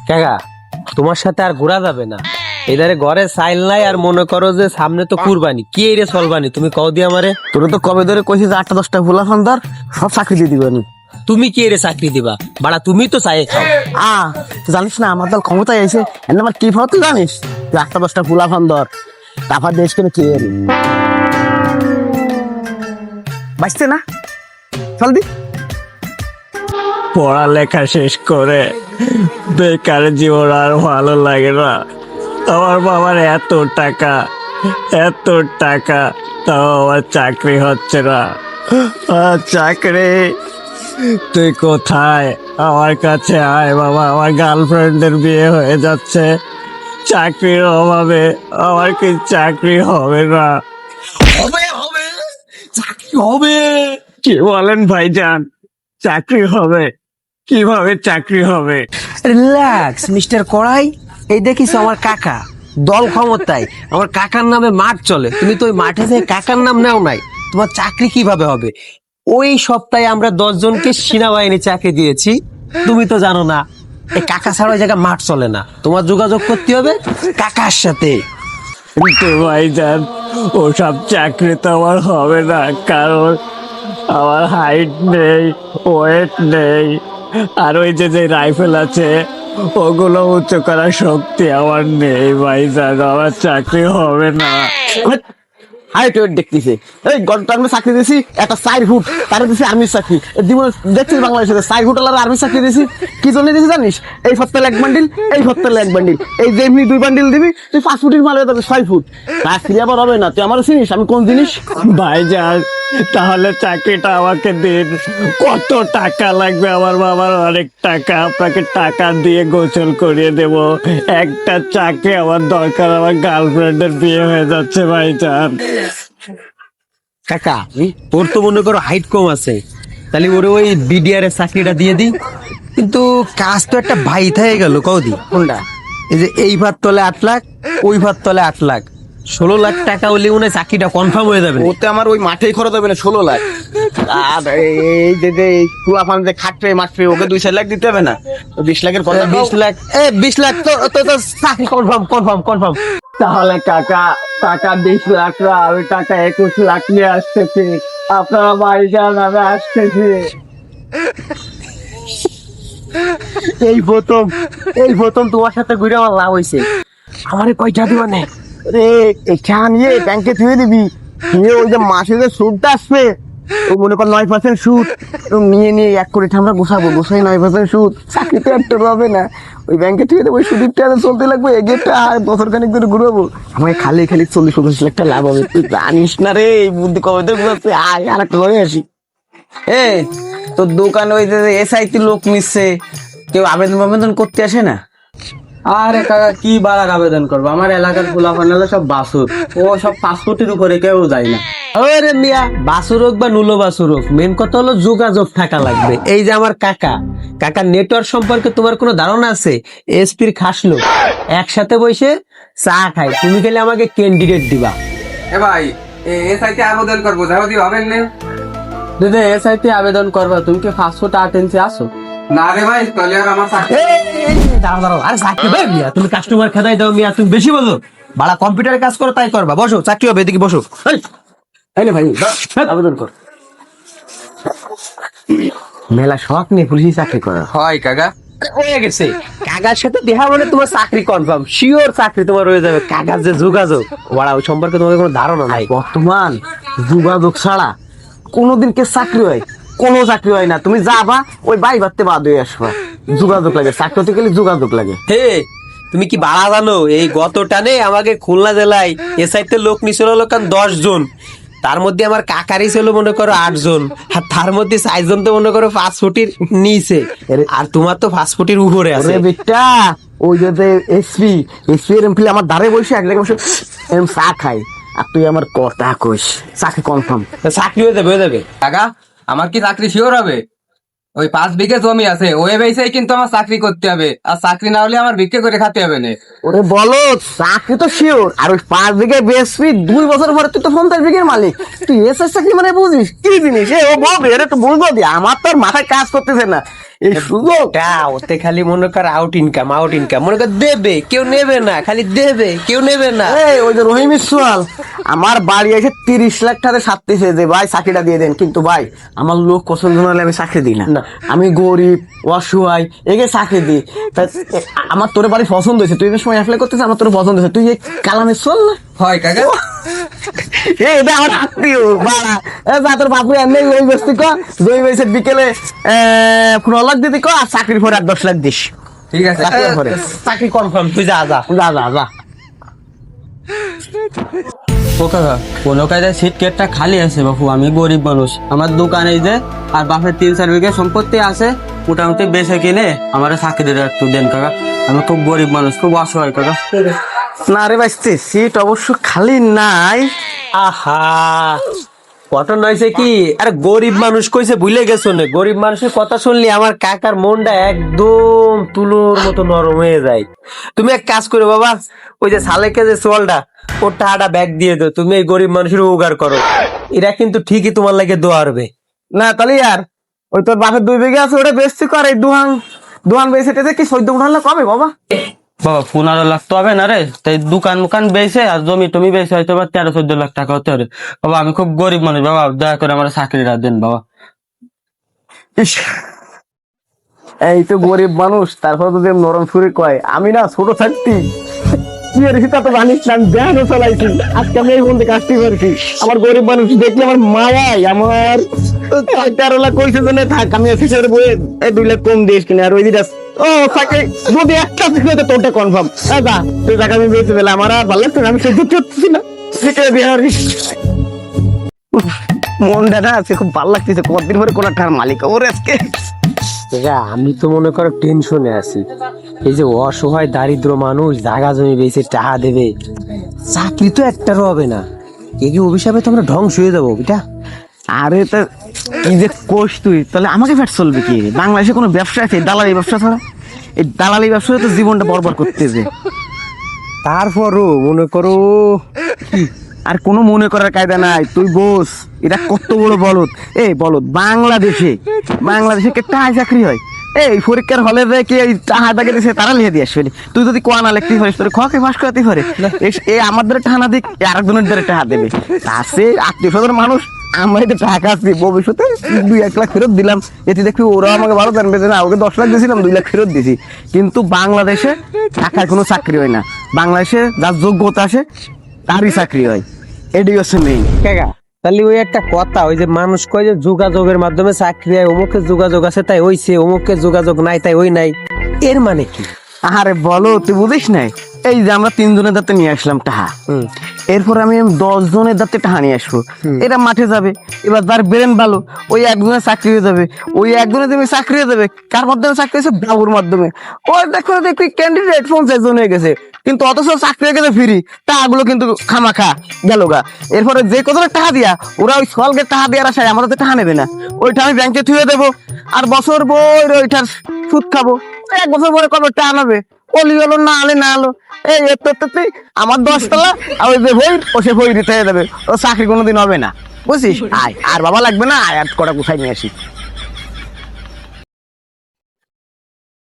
কাকা তোমার সাথে আর ঘোরা যাবে না, এদারে ঘরে সাইল নাই। আর মনে করো যে সামনে তো কুরবানি, কি রে চলবানি তুমি কও দি আমারে। তোরা তো কবে ধরে কইছিস 8-10টা ফুলা ফান্দার সব চাকরি দিয়ে দিবেন। তুমি কি রে চাকরি দিবা বাড়া? তুমি তো চাই খাও। তুই জানিস না আমার দল ক্ষমতায় এসে আমার কি ফল তুই জানিস? তুই 8-10টা ফুলা ফান্দার তারপর দেশ কেন কে বাঁচতে না চল দি। পড়ালেখা শেষ করে বেকার জীবন আর ভালো লাগে না। আমার বাবার এত টাকা তাও আমার চাকরি হচ্ছে না। চাকরি তুই কোথায়? আমার কাছে আয় বাবা, আমার গার্লফ্রেন্ডের বিয়ে হয়ে যাচ্ছে। চাকরির অভাবে আমার কি চাকরি হবে না? হবে চাকরি হবে। কি বলেন ভাইজান? চাকরি হবে? কিভাবে চাকরি হবে? রিল্যাক্স মিস্টার কড়াই, এই দেখিস আমার কাকা দল ক্ষমতায়, আমার কাকার নামে মাঠ চলে। তুমি তো ওই মাঠে যে কাকার নাম নাও নাই, তোমার চাকরি কিভাবে হবে? ওই সপ্তাহে আমরা 10 জনকে সেনাবাহিনী চাকরি দিয়েছি। তুমি তো জানো না এই কাকা ছাড়া ওই জায়গায় মাঠ চলে না। তোমার যোগাযোগ করতে হবে কাকার সাথে। কিন্তু ভাইজান ওসব চাকরি তো আমার হবে না, কারণ আমার হাইট নেই, ওয়েট নেই, আর ওই যে রাইফেল আছে ওগুলো উঁচু করার শক্তি আমার নেই। ভাইজান আমার চাকরি হবে না। হাইট ওয়েট দেখতেছে এই গতটা আমি চাকরি দিয়েছি একটা 4 ফুট তারা দিয়েছি আর্মির চাকরি। জীবনে দেখছিস বাংলাদেশে 4 ফুট আর্মির চাকরি দিয়েছি কি জন্য দিয়েছি জানিস? এই সপ্তাহে 1 বান্ডিল, এই সপ্তাহে 1 বান্ডিল, এই যে এমনি 2 বান্ডিল দিবি তুই 5 ফুটের মাল হয়ে যাবে 6 ফুট। চাকরি আবার হবে না। তুই আমার চিনিস আমি কোন জিনিস? ভাইজান তাহলে চাকরিটা আমাকে দিন। কত টাকা লাগবে? আমার বাবার অনেক টাকা, আপনাকে টাকা দিয়ে গোসল করিয়ে দেব। একটা চাকরি আমার দরকার, আমার গার্লফ্রেন্ডের বিয়ে হয়ে যাচ্ছে ভাইজান। কাকা ওর তো মনে করো হাইট কম আছে, তাহলে ওরে ওই বিডিআর এর চাকরিটা দিয়ে দিই। কিন্তু কাজ তো একটা ভাই থেকে গেল কৌদি। কোনটা? এই যে এই ভাত তলে 8 লাখ, ওই ভাত তলে 8 লাখ, 16 লাখ টাকা হলে মনে হয় চাকরিটা কনফার্ম হয়ে যাবে। ওতে আমার ওই মাঠেই খরচ হবে না 16 লাখ। আর এই যে কুয়া ফান যে খাটবে মাঠবে ওকে 2-4 লাখ দিতে হবে না? 20 লাখের কথা। 20 লাখ 20 লাখ তো চাকরি কনফার্ম। তাহলে কাকা টাকা 20 লাখ না, আমি টাকা 21 লাখ নিয়ে আসতেছি। আপনারা ভাইজান আমি আসতেছি। এই প্রথম তোমার সাথে ঘুরে আমার লাভ হয়েছে। আমারে কয়টা দিবা নে? রে এটা নিয়ে ব্যাংকে থুয়ে দিবি, নিয়ে ওই যে মাসে যে সুদটা আসবে ও মনে কর 9% সুদ নিয়ে 1 কোটি আমরা গোছাই 9% সুদ। চাকরি তো একটা হবে না, ওই ব্যাংকে থুয়ে দেবো। ওই সুদের টাকা চলতে লাগবে এগেটা বছর খানিক ধরে ঘুরাবো। আমাকে খালি 40-45 লাখ টাকা লাভ হবে। তুই জানিস না রে এই বুদ্ধি কবে ধরে ঘুরাচ্ছে। আয় আর একটা করে আসি। তোর দোকানে ওই যে এসআইটি লোক নিচ্ছে, কেউ আবেদন করতে আসে না? আরে কাকা কি বাড়ার আবেদন করবো? আমার এলাকার পোলা ফানালে সব বাসুর, ও সব 5 ফুটের উপরে কেউ যায় না। ওরে মিয়া বাসুর হোক বা নুলো বাসুর হোক, মেন কথা হলো যোগাযোগ থাকা লাগবে। এই যে আমার কাকা নেটওয়ার্ক সম্পর্কে তোমার কোনো ধারণা আছে? এসপির খাস লোক, একসাথে বসে চা খাই। তুমি খেলে আমাকে ক্যান্ডিডেট দিবা। এ ভাই এসআইতে আবেদন করবো, যাও দি হবেন না? দিদি এসআইতে আবেদন করবা, তুমি কি 5 ফুট 8 ইঞ্চি আসো? না রে ভাই, তাহলে আর আমার চাকরি। দাঁড়াও আরে চাকরি হবে মিয়া? তুমি কাস্টমার খেদাই দাও মিয়া, তুমি বেশি বলো। বাড়া কম্পিউটারে কাজ করো তাই করবা। বসো, চাকরি হবে, এদিকে বসো। এই ভাই আবেদন কর। মেলা শখ নেই পুলিশ চাকরি করা। হয় কাকা হয়ে গেছে, কাকার সাথে দেখা মানে তোমার চাকরি কনফার্ম, শিওর চাকরি তোমার হয়ে যাবে। কাকার যে যোগাযোগ ওরা ওই সম্পর্কে তোমার কোনো ধারণা নাই। বর্তমান যোগাযোগ ছাড়া কোনোদিন কে চাকরি হয়? কোনো চাকরি হয় না। তুমি যাবা ওই বাই বাড়তে বাদ হয়ে আসবা। যোগাযোগ লাগে, চাকরি হতে গেলে যোগাযোগ লাগে। হে তুমি কি বাড়া জানো? এই গত টানে আমাকে খুলনা জেলায় এসআইতে লোক নিছিল লোক 10 জন, তার মধ্যে আমার কাকারই ছিল মনে করো 8 জন, আর তার মধ্যে 4 জন তো মনে করো 5 ফুটের নিচে, আর তোমার তো 5 ফুটের উপরে আছে। আরে বেটা ওই যে এসপি এমপি আমার দ্বারে বসে এক জায়গায় বসে চা খাই, আর তুই আমার কথা কইস চাকরি কনফার্ম। চাকরি হয়ে যাবে। কাকা আমার কি চাকরি শিওর হবে? ওই 5 বিঘে জমি আছে, ওই বেসেই কিন্তু আমার চাকরি করতে হবে, আর চাকরি না হলে আমার ভিক্ষে করে খেতে হবে না। ওরে বলো চাকরি তো শিওর, আর ওই 5 বিঘে বেসবি 2 বছর পরে তুই তো 50 বিঘের মালিক। তুই এসএস চাকরি মানে বুঝিস কি জিনিস? ও বলবে এটা তো বুঝবো দি, আমার তো আর মাথায় কাজ করতেছে না। এই সুযোগ ওতে খালি মনে কর আউট ইনকাম মনে কর দেবে কেউ নেবে না, খালি দেবে কেউ নেবে না। এই ওই যে রহিম ইসওয়াল আমার বাড়ি এসে 30 লাখ টাকা সারতেছে যে ভাই চাকরিটা দিয়ে দেন, কিন্তু ভাই আমার লোক পছন্দ না হলে আমি চাকরি দিই না। আমি গরিব অসহায় একে চাকরি দিই। তা আমার তোর বাড়ি পছন্দ হয়েছে, তুই যে সময় অ্যাপ্লাই করতেছিস আমার তোর পছন্দ হয়েছে, তুই এই কালামে চল না। হয় কাকা। এটা আমার আত্মীয় বাড়া, যা তোর বাপু এমনি ওই বস্তি ক জয় বৈশে বিকেলে 15 লাখ দিতে ক, আর চাকরির পরে 10 লাখ দিস। ঠিক আছে। চাকরির পরে চাকরি কনফার্ম, তুই যা যা যা যা যা। ও কাকা কোনো কায়দায় সিট কেটটা খালি আছে বাপু, আমি গরিব মানুষ, আমার দোকানে যে আর বাপের 3-4 বিঘা সম্পত্তি আছে, মোটামুটি বেচে কিনে আমার চাকরি একটু দেন কাকা, আমি খুব গরিব মানুষ, খুব অসহায় কাকা। না রে ভাই সিট অবশ্য খালি নাই। আহা ঘটনা হয়েছে কি, আরে গরিব মানুষ কইছে ভুলে গেছো না, গরিব মানুষের কথা শুনলি আমার কাকার মনটা একদম তুলোর মতো নরম হয়ে যায়। তুমি এক কাজ করো বাবা, ওই যে সালেকে যে সোয়ালটা ওর টাকাটা ব্যাগ দিয়ে দাও, তুমি এই গরিব মানুষের উপকার করো, এরা কিন্তু ঠিকই তোমার লাগে দোয়া হবে। না তাহলে আর ওই তোর বাপের 2 বিঘা আছে ওটা বেচতে কর, এই দুহান বেচে টেচে কি 14-15 লাখ হবে বাবা? বাবা 15 লাখ তো হবে না রে, তাই দোকান মুকান বেচে আর জমি টমি বেচে হয়তো বা 13-14 লাখ টাকা হতে পারে। বাবা আমি খুব গরিব মানুষ, বাবা দয়া করে আমার চাকরিটা দেন বাবা। ইস, এই তো গরিব মানুষ, তারপর যদি নরম সুরে কয়, আমি না ছোট থাকতি কি হয়েছি তা তো জানিস না, আমি ব্যানও চালাইছি, আজকে আমি এই বন্ধে কাজটি করেছি। আমার গরিব মানুষ দেখলে আমার মায়াই, আমার 13 লাখ কইছে জন্য থাক, আমি অফিসের বইয়ে 2 লাখ কম দিস কিনা, আর ওই দিটা ও থাকে যদি একটা চাকরি হতো তোরটা কনফার্ম। যা তুই টাকা আমি বেঁচে দিলাম, আমার আর ভালো লাগছে না, আমি সহ্য করতেছি না। মনটা না আজকে খুব ভালো লাগতেছে, কতদিন পরে কোন টাকার মালিক ওর আজকে। আমি তো মনে করো টেনশনে আছি, এই যে অসহায় দারিদ্র মানুষ জায়গা জমি বেচে টাকা দেবে, চাকরি তো একটারও হবে না, এই কি অভিশাপে তোমরা ধ্বংস হয়ে যাবো এটা। আরে তা কি যে কোষ তুই, তাহলে আমাকে ফ্যাট চলবে কি? বাংলাদেশে কোনো ব্যবসা আছে দালালি ব্যবসা ছাড়া? এই দালালি ব্যবসায় তো জীবনটা বরবাদ করতেছে। তারপরও মনে করো আর কোনো মনে করার কায়দা নাই, তুই বোস এটা কত বড় বলদ। এই বলদ বাংলাদেশে কে টাকা চাকরি হয়? এই পরীক্ষার হলে যে কি এই টাকা দাগে দিছে তারা লিখে দিয়ে আসবে, তুই যদি কোয়া না লিখতে পারিস তোর খকে ফাঁস করাতে পারে। এই আমাদের টাকা না দিক আরেকজনের দ্বারা টাকা দেবে, আছে 800 মানুষ আমরা এটা টাকা আসছি, ভবিষ্যতে 2-1 লাখ ফেরত দিলাম, এতে দেখবি ওরা আমাকে ভালো জানবে যে না ওকে 10 লাখ দিয়েছিলাম 2 লাখ ফেরত দিছি। কিন্তু বাংলাদেশে টাকার কোনো চাকরি হয় না, বাংলাদেশে যার যোগ্যতা আসে তারই চাকরি হয়, এটাই হচ্ছে নেই। কাকা তাহলে ওই একটা কথা, ওই যে মানুষ কয় যে যোগাযোগের মাধ্যমে চাকরি হয়, অমুকের যোগাযোগ আছে তাই হইছে, অমুকের যোগাযোগ নাই তাই ওই নাই, এর মানে কি? আরে বলো তুই বুঝিস নাই, এই যে আমরা 3 জনের দাঁতে নিয়ে আসলাম টাকা, এরপর আমি 10 জনের দাঁতে টাকা নিয়ে আসবো, এরা মাঠে যাবে, এবার যার ব্রেন ভালো ওই একজনের চাকরি হয়ে যাবে, ওই একজনের তুমি চাকরি হয়ে যাবে, কার মাধ্যমে চাকরি হয়েছে? বাবুর মাধ্যমে। ওই দেখো দেখি ক্যান্ডিডেট 50 জন হয়ে গেছে, কিন্তু অথচ চাকরি হয়ে গেছে ফ্রি, টাকাগুলো কিন্তু খামাখা গেল গা। এরপরে যে কত টাকা দিয়া ওরা ওই সলকে টাকা দেওয়ার আশায় আমাদের টাকা নেবে না, ওইটা আমি ব্যাংকে থুয়ে দেবো, আর বছর বই ওইটার সুদ খাবো, 1 বছর পরে কবে টাকা নেবে, অলি হলো না আলে না আলো, এই আমার 10 তলা আর ওই যে বই ও সে বই দিতে যাবে, ও চাকরি কোনোদিন হবে না, বুঝছিস? আয় আর বাবা লাগবে না, আয় আর কটা কোথায় নিয়ে আসি।